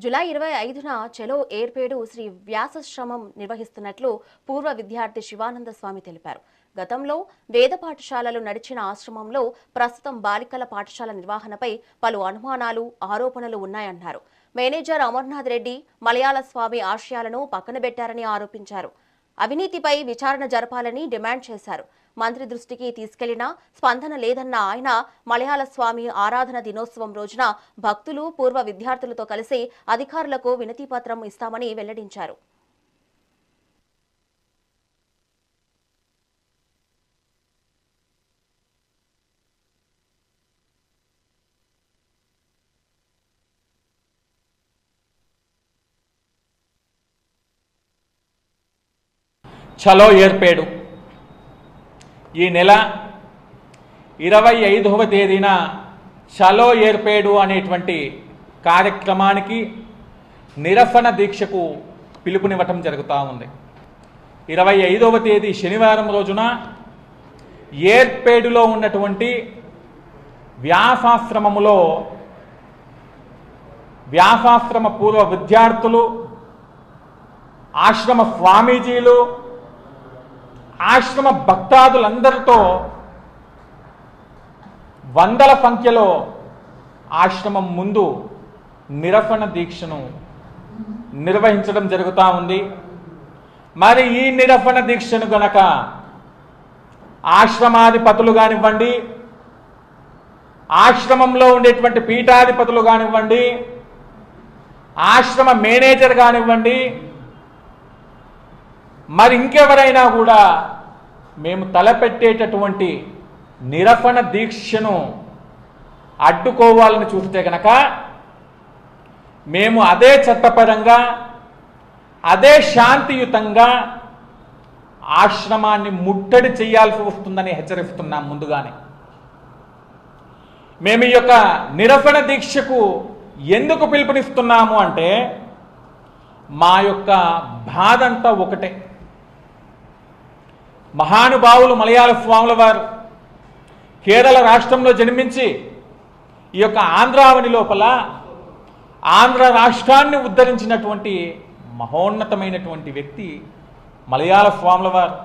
July 25న చలో ఏర్పేడు శ్రీ వ్యాసాశ్రమం నిర్వహిస్తున్నట్లు పూర్వ విద్యార్థి శివానంద స్వామి తెలిపారు. గతంలో వేద పాఠశాలలు నడిచిన ఆశ్రమంలో ప్రస్తుతం బాలికల పాఠశాల నిర్వహణపై పలు అనుమానాలు, ఆరోపణలు ఉన్నాయన్నారు. మేనేజర్ అమర్నాథ్ రెడ్డి మలయాళ స్వామి ఆశయాలను పక్కనబెట్టారని ఆరోపించారు. అవినీతిపై విచారణ జరపాలని డిమాండ్ చేశారు. మంత్రి దృష్టికి తీసుకెళ్లినా స్పందన లేదన్న ఆయన మలయాళ స్వామి ఆరాధన దినోత్సవం రోజున భక్తులు, పూర్వ విద్యార్థులతో కలిసి అధికారులకు వినతిపత్రం ఇస్తామని వెల్లడించారు. చలో ఏర్పేడు ఈ నెల 25వ తేదీన చలో ఏర్పేడు అనేటువంటి కార్యక్రమానికి నిరసన దీక్షకు పిలుపునివ్వటం జరుగుతూ ఉంది. 25వ తేదీ శనివారం రోజున ఏర్పేడులో ఉన్నటువంటి వ్యాసాశ్రమములో వ్యాసాశ్రమ పూర్వ విద్యార్థులు, ఆశ్రమ స్వామీజీలు, ఆశ్రమ భక్తాదులందరితో వందల సంఖ్యలో ఆశ్రమం ముందు నిరసన దీక్షను నిర్వహించడం జరుగుతూ ఉంది. మరి ఈ నిరసన దీక్షను గనక ఆశ్రమాధిపతులు కానివ్వండి, ఆశ్రమంలో ఉండేటువంటి పీఠాధిపతులు కానివ్వండి, ఆశ్రమ మేనేజర్ కానివ్వండి, మరి ఇంకెవరైనా కూడా మేము తలపెట్టేటటువంటి నిరసన దీక్షను అడ్డుకోవాలని చూస్తే కనుక మేము అదే చట్టపరంగా, అదే శాంతియుతంగా ఆశ్రమాన్ని ముట్టడి చేయాల్సి వస్తుందని హెచ్చరిస్తున్నాం. ముందుగానే మేము ఈ యొక్క నిరసన దీక్షకు ఎందుకు పిలుపునిస్తున్నాము అంటే మా యొక్క బాధ అంతా ఒకటే. మహానుభావులు మలయాళ స్వాముల వారు కేరళ రాష్ట్రంలో జన్మించి ఈ యొక్క ఆంధ్రావని లోపల ఆంధ్ర రాష్ట్రాన్ని ఉద్ధరించినటువంటి మహోన్నతమైనటువంటి వ్యక్తి మలయాళ స్వాముల వారు.